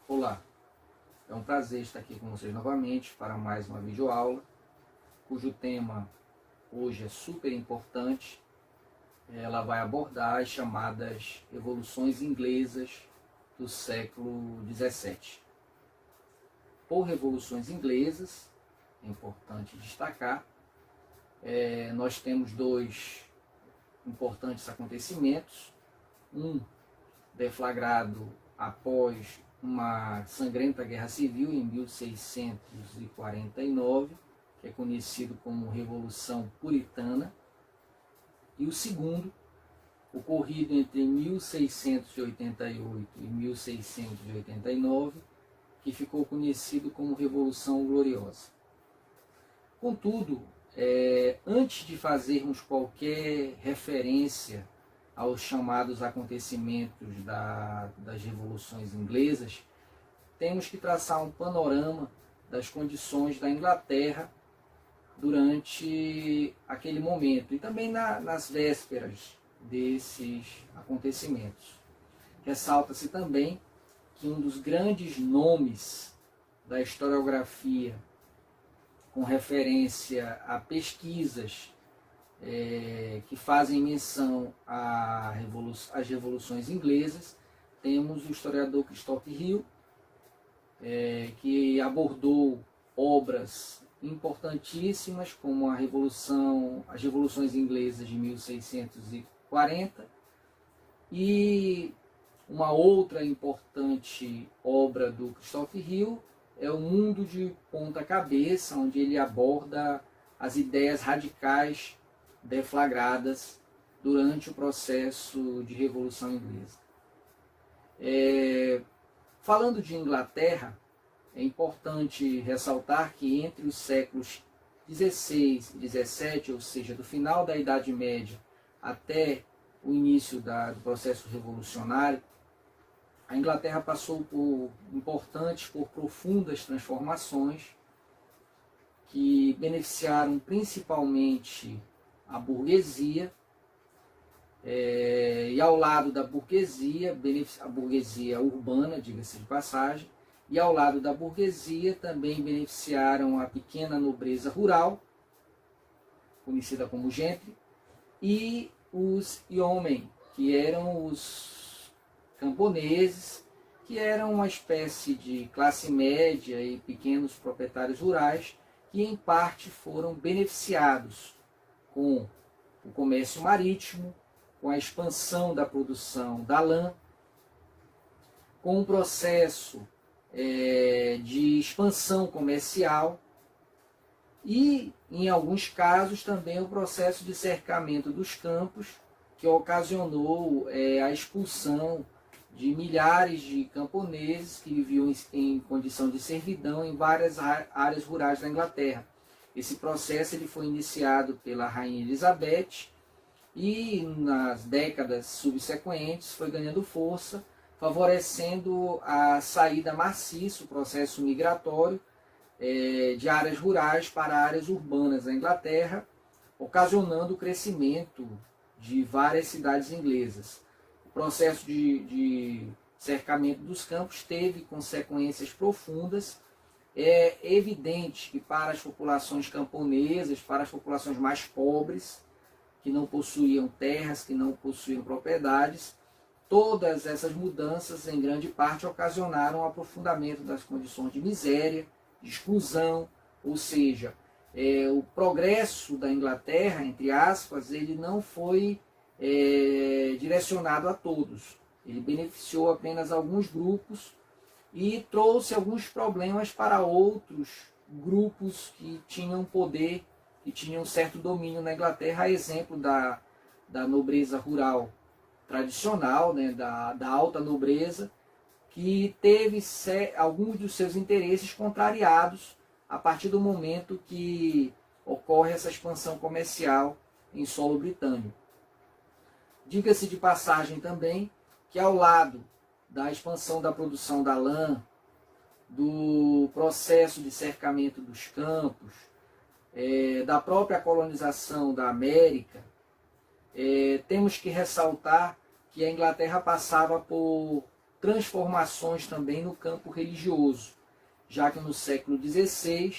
Olá, é um prazer estar aqui com vocês novamente para mais uma videoaula, cujo tema hoje é super importante. Ela vai abordar as chamadas revoluções inglesas do século XVII. Por revoluções inglesas, é importante destacar, nós temos dois importantes acontecimentos, um deflagrado após uma sangrenta guerra civil em 1649, que é conhecido como Revolução Puritana, e o segundo, ocorrido entre 1688 e 1689, que ficou conhecido como Revolução Gloriosa. Contudo, antes de fazermos qualquer referência aos chamados acontecimentos das revoluções inglesas, temos que traçar um panorama das condições da Inglaterra durante aquele momento e também nas vésperas desses acontecimentos. Ressalta-se também que um dos grandes nomes da historiografia com referência a pesquisas que fazem menção às revoluções inglesas, temos o historiador Christopher Hill, que abordou obras importantíssimas como as revoluções inglesas de 1640, e uma outra importante obra do Christopher Hill é O Mundo de Ponta Cabeça, onde ele aborda as ideias radicais deflagradas durante o processo de Revolução Inglesa. Falando de Inglaterra, é importante ressaltar que entre os séculos XVI e XVII, ou seja, do final da Idade Média até o início do processo revolucionário, a Inglaterra passou por profundas transformações que beneficiaram principalmente a burguesia, e ao lado da burguesia, a burguesia urbana, diga-se de passagem, e ao lado da burguesia também beneficiaram a pequena nobreza rural, conhecida como gentry, e os yeomen, que eram os camponeses, que eram uma espécie de classe média e pequenos proprietários rurais, que em parte foram beneficiados com o comércio marítimo, com a expansão da produção da lã, com o processo de expansão comercial e, em alguns casos, também o processo de cercamento dos campos, que ocasionou a expulsão de milhares de camponeses que viviam em condição de servidão em várias áreas rurais da Inglaterra. Esse processo ele foi iniciado pela Rainha Elizabeth e, nas décadas subsequentes, foi ganhando força, favorecendo a saída maciça, o processo migratório de áreas rurais para áreas urbanas da Inglaterra, ocasionando o crescimento de várias cidades inglesas. O processo de cercamento dos campos teve consequências profundas. É evidente que para as populações camponesas, para as populações mais pobres, que não possuíam terras, que não possuíam propriedades, todas essas mudanças, em grande parte, ocasionaram o aprofundamento das condições de miséria, de exclusão, ou seja, o progresso da Inglaterra, entre aspas, ele não foi direcionado a todos. Ele beneficiou apenas alguns grupos e trouxe alguns problemas para outros grupos que tinham poder, que tinham certo domínio na Inglaterra, a exemplo da nobreza rural tradicional, né, da alta nobreza, que teve alguns dos seus interesses contrariados a partir do momento que ocorre essa expansão comercial em solo britânico. Diga-se de passagem também que, ao lado da expansão da produção da lã, do processo de cercamento dos campos, da própria colonização da América, temos que ressaltar que a Inglaterra passava por transformações também no campo religioso, já que no século XVI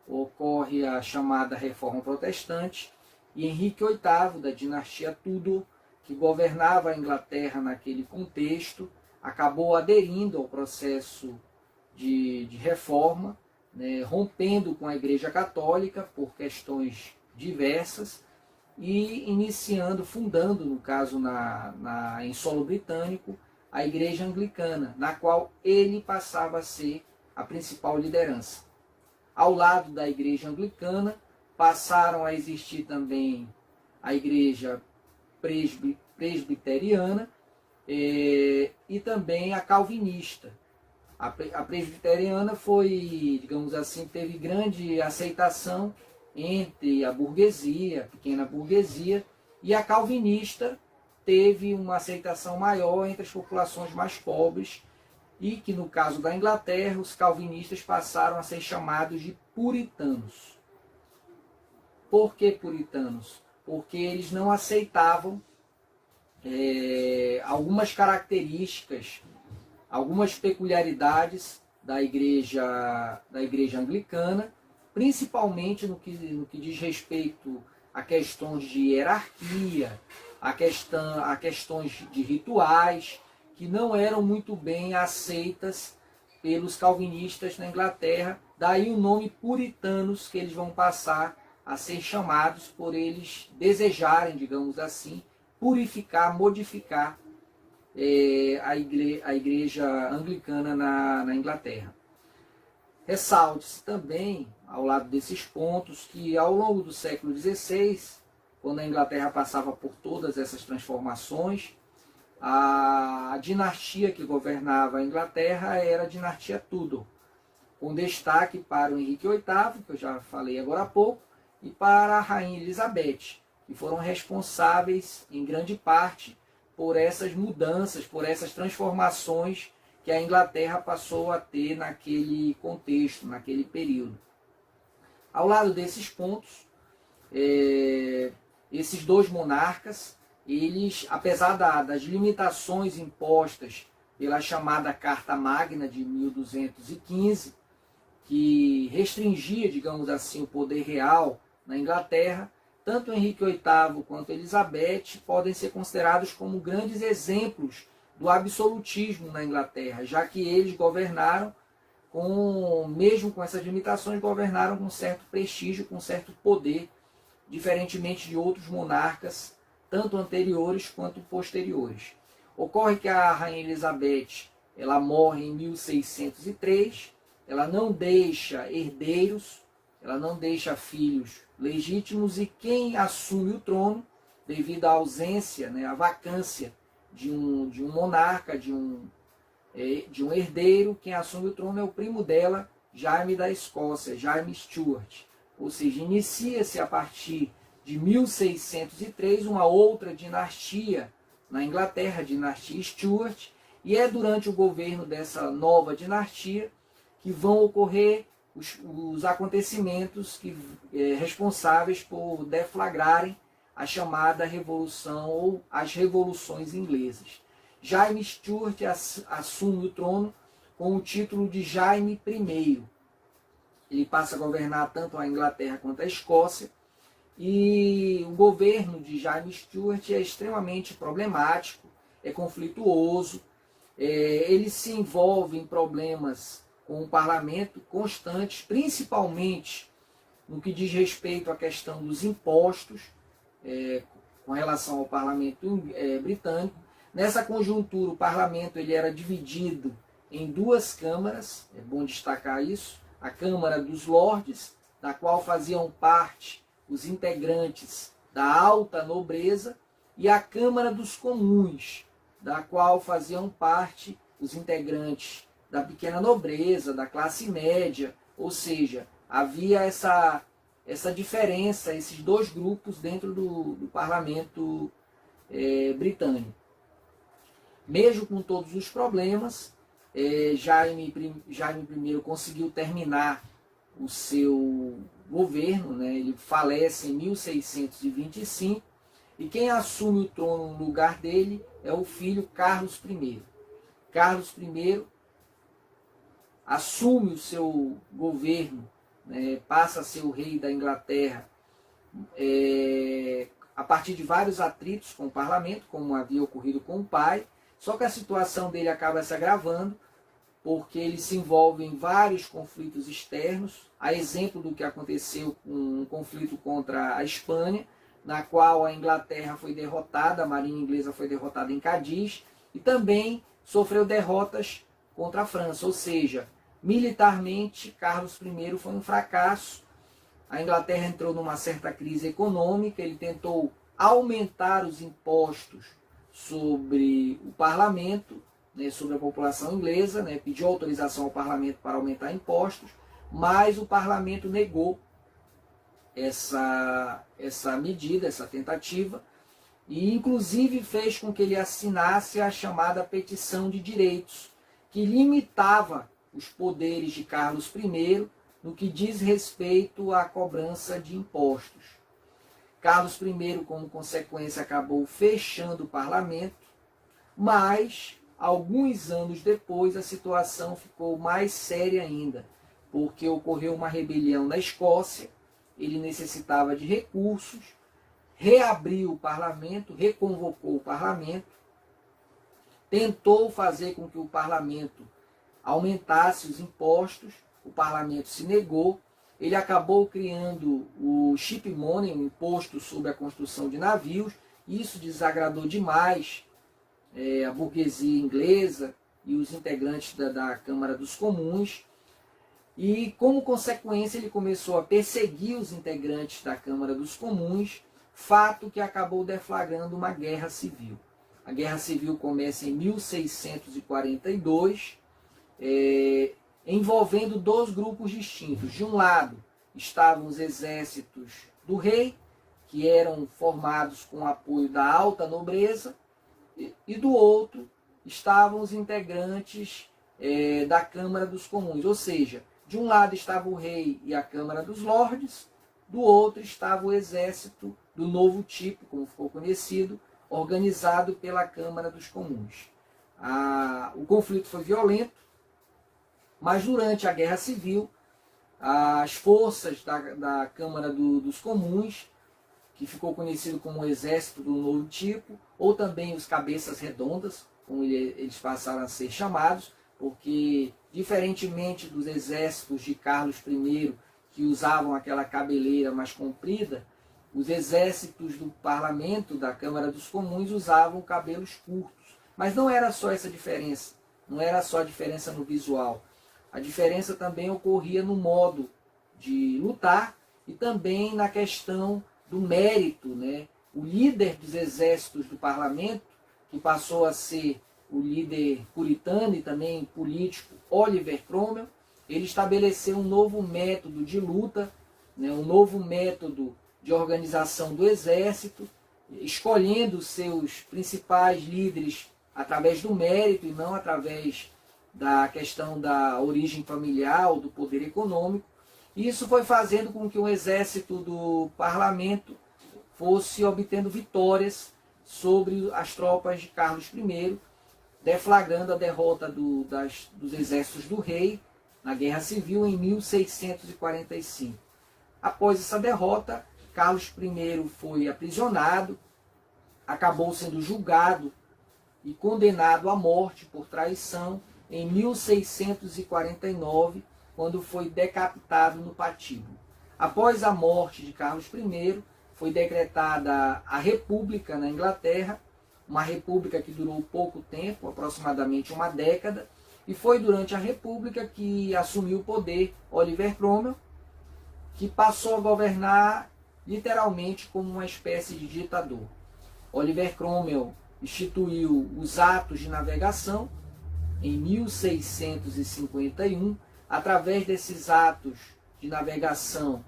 ocorre a chamada Reforma Protestante e Henrique VIII, da dinastia Tudor, que governava a Inglaterra naquele contexto, acabou aderindo ao processo de reforma, né, rompendo com a Igreja Católica por questões diversas e fundando, no caso em solo britânico, a Igreja Anglicana, na qual ele passava a ser a principal liderança. Ao lado da Igreja Anglicana, passaram a existir também a Igreja Presbiteriana e também a Calvinista. A presbiteriana foi, digamos assim, teve grande aceitação entre a burguesia, a pequena burguesia, e a calvinista teve uma aceitação maior entre as populações mais pobres, e que no caso da Inglaterra, os calvinistas passaram a ser chamados de puritanos. Por que puritanos? Porque eles não aceitavam algumas características, algumas peculiaridades da igreja anglicana, principalmente no que diz respeito a questões de hierarquia, a questões de rituais, que não eram muito bem aceitas pelos calvinistas na Inglaterra. Daí o nome puritanos, que eles vão passar a ser chamados por eles desejarem, digamos assim, purificar, modificar a igreja anglicana na Inglaterra. Ressalte-se também, ao lado desses pontos, que ao longo do século XVI, quando a Inglaterra passava por todas essas transformações, a dinastia que governava a Inglaterra era a dinastia Tudor, com destaque para o Henrique VIII, que eu já falei agora há pouco, e para a Rainha Elizabeth, que foram responsáveis, em grande parte, por essas mudanças, por essas transformações que a Inglaterra passou a ter naquele contexto, naquele período. Ao lado desses pontos, esses dois monarcas, eles, apesar das limitações impostas pela chamada Carta Magna de 1215, que restringia, digamos assim, o poder real na Inglaterra, tanto Henrique VIII quanto Elizabeth podem ser considerados como grandes exemplos do absolutismo na Inglaterra, já que eles governaram, mesmo com essas limitações, governaram com certo prestígio, com certo poder, diferentemente de outros monarcas, tanto anteriores quanto posteriores. Ocorre que a Rainha Elizabeth ela morre em 1603, ela não deixa herdeiros, ela não deixa filhos legítimos, e quem assume o trono, devido à ausência, à vacância de um monarca, de um herdeiro, quem assume o trono é o primo dela, Jaime da Escócia, Jaime Stuart. Ou seja, inicia-se a partir de 1603 uma outra dinastia na Inglaterra, a dinastia Stuart, e é durante o governo dessa nova dinastia que vão ocorrer os acontecimentos responsáveis por deflagrarem a chamada Revolução ou as Revoluções Inglesas. Jaime Stuart assume o trono com o título de Jaime I. Ele passa a governar tanto a Inglaterra quanto a Escócia, e o governo de Jaime Stuart é extremamente problemático, é conflituoso, ele se envolve em problemas com o parlamento constantes, principalmente no que diz respeito à questão dos impostos, com relação ao parlamento britânico. Nessa conjuntura, o parlamento ele era dividido em duas câmaras, é bom destacar isso: a Câmara dos Lordes, da qual faziam parte os integrantes da alta nobreza, e a Câmara dos Comuns, da qual faziam parte os integrantes da pequena nobreza, da classe média. Ou seja, havia essa diferença, esses dois grupos dentro do parlamento britânico. Mesmo com todos os problemas, Jaime I conseguiu terminar o seu governo, ele falece em 1625, e quem assume o trono no lugar dele é o filho Carlos I. Carlos I assume o seu governo, né, passa a ser o rei da Inglaterra, a partir de vários atritos com o parlamento, como havia ocorrido com o pai, só que a situação dele acaba se agravando, porque ele se envolve em vários conflitos externos, a exemplo do que aconteceu com um conflito contra a Espanha, na qual a Inglaterra foi derrotada, a marinha inglesa foi derrotada em Cádiz, e também sofreu derrotas contra a França, ou seja, militarmente Carlos I foi um fracasso. A Inglaterra entrou numa certa crise econômica, ele tentou aumentar os impostos sobre o parlamento, né, sobre a população inglesa, né, pediu autorização ao parlamento para aumentar impostos, mas o parlamento negou essa medida, essa tentativa, e inclusive fez com que ele assinasse a chamada Petição de Direitos, que limitava os poderes de Carlos I no que diz respeito à cobrança de impostos. Carlos I, como consequência, acabou fechando o parlamento, mas alguns anos depois a situação ficou mais séria ainda, porque ocorreu uma rebelião na Escócia, ele necessitava de recursos, reabriu o parlamento, reconvocou o parlamento, tentou fazer com que o parlamento aumentasse os impostos, o parlamento se negou, ele acabou criando o ship money, um imposto sobre a construção de navios, isso desagradou demais a burguesia inglesa e os integrantes da Câmara dos Comuns, e como consequência ele começou a perseguir os integrantes da Câmara dos Comuns, fato que acabou deflagrando uma guerra civil. A guerra civil começa em 1642, envolvendo dois grupos distintos. De um lado estavam os exércitos do rei, que eram formados com o apoio da alta nobreza, e do outro estavam os integrantes da Câmara dos Comuns, ou seja, de um lado estava o rei e a Câmara dos Lordes, do outro estava o exército do novo tipo, como ficou conhecido, organizado pela Câmara dos Comuns. O conflito foi violento, mas durante a Guerra Civil, as forças da Câmara dos Comuns, que ficou conhecido como o Exército do Novo Tipo, ou também os Cabeças Redondas, como eles passaram a ser chamados, porque, diferentemente dos exércitos de Carlos I, que usavam aquela cabeleira mais comprida, os exércitos do parlamento, da Câmara dos Comuns, usavam cabelos curtos. Mas não era só essa diferença, não era só a diferença no visual. A diferença também ocorria no modo de lutar e também na questão do mérito, né? O líder dos exércitos do parlamento, que passou a ser o líder puritano e também político Oliver Cromwell, ele estabeleceu um novo método de luta, né? Um novo método de organização do exército, escolhendo seus principais líderes através do mérito e não através da questão da origem familiar ou do poder econômico. E isso foi fazendo com que o exército do parlamento fosse obtendo vitórias sobre as tropas de Carlos I, deflagrando a derrota dos exércitos do rei na Guerra Civil em 1645. Após essa derrota, Carlos I foi aprisionado, acabou sendo julgado e condenado à morte por traição em 1649, quando foi decapitado no patíbulo. Após a morte de Carlos I, foi decretada a República na Inglaterra, uma república que durou pouco tempo, aproximadamente uma década, e foi durante a República que assumiu o poder Oliver Cromwell, que passou a governar literalmente como uma espécie de ditador. Oliver Cromwell instituiu os atos de navegação em 1651. Através desses atos de navegação,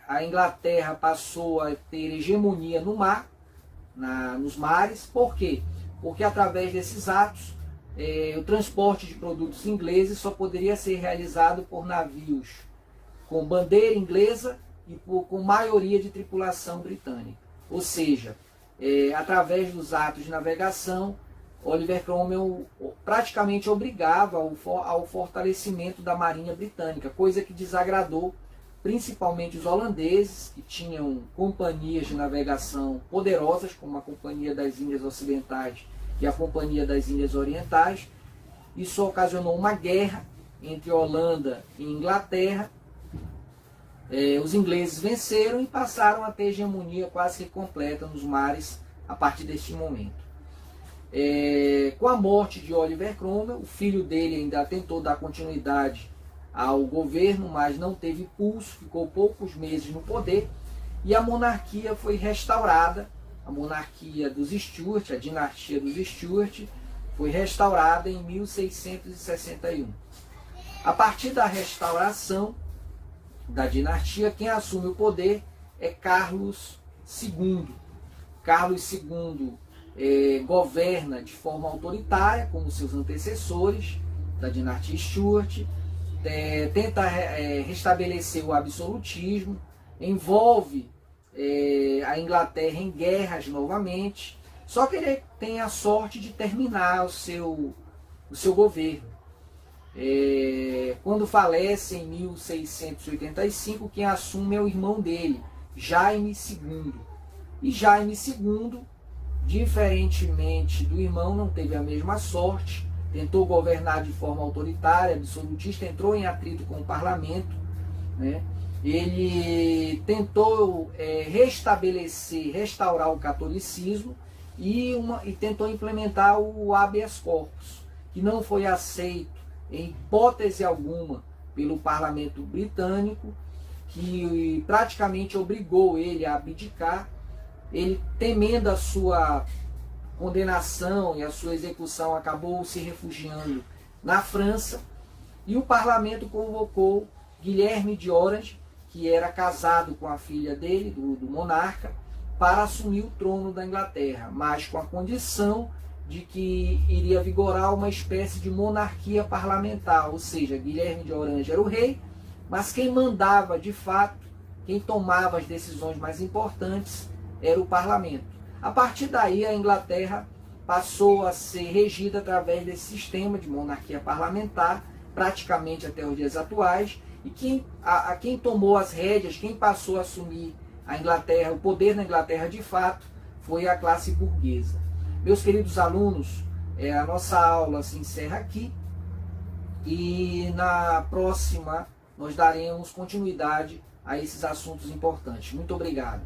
a Inglaterra passou a ter hegemonia no mar, nos mares. Por quê? Porque através desses atos, o transporte de produtos ingleses só poderia ser realizado por navios com bandeira inglesa e com maioria de tripulação britânica. Ou seja, através dos atos de navegação, Oliver Cromwell praticamente obrigava ao fortalecimento da marinha britânica, coisa que desagradou principalmente os holandeses, que tinham companhias de navegação poderosas, como a Companhia das Índias Ocidentais e a Companhia das Índias Orientais. Isso ocasionou uma guerra entre Holanda e Inglaterra. Os ingleses venceram e passaram a ter hegemonia quase que completa nos mares a partir deste momento. Com a morte de Oliver Cromwell, o filho dele ainda tentou dar continuidade ao governo, mas não teve pulso, ficou poucos meses no poder, e a monarquia foi restaurada. A monarquia dos Stuart, a dinastia dos Stuart, foi restaurada em 1661. A partir da restauração da dinastia, quem assume o poder é Carlos II. Carlos II governa de forma autoritária, como seus antecessores da dinastia Stuart, tenta restabelecer o absolutismo, envolve a Inglaterra em guerras novamente, só que ele tem a sorte de terminar o seu governo. Quando falece em 1685, quem assume é o irmão dele, Jaime II. E Jaime II, diferentemente do irmão, não teve a mesma sorte, tentou governar de forma autoritária, absolutista, entrou em atrito com o parlamento, né? Ele tentou restaurar o catolicismo e tentou implementar o habeas corpus, que não foi aceito em hipótese alguma pelo parlamento britânico, que praticamente obrigou ele a abdicar. Ele, temendo a sua condenação e a sua execução, acabou se refugiando na França, e o parlamento convocou Guilherme de Orange, que era casado com a filha dele, do monarca, para assumir o trono da Inglaterra, mas com a condição de que iria vigorar uma espécie de monarquia parlamentar, ou seja, Guilherme de Orange era o rei, mas quem mandava de fato, quem tomava as decisões mais importantes, era o parlamento. A partir daí, a Inglaterra passou a ser regida através desse sistema de monarquia parlamentar, praticamente até os dias atuais, e quem tomou as rédeas, quem passou a assumir a Inglaterra, o poder na Inglaterra de fato, foi a classe burguesa. Meus queridos alunos, a nossa aula se encerra aqui, e na próxima nós daremos continuidade a esses assuntos importantes. Muito obrigado.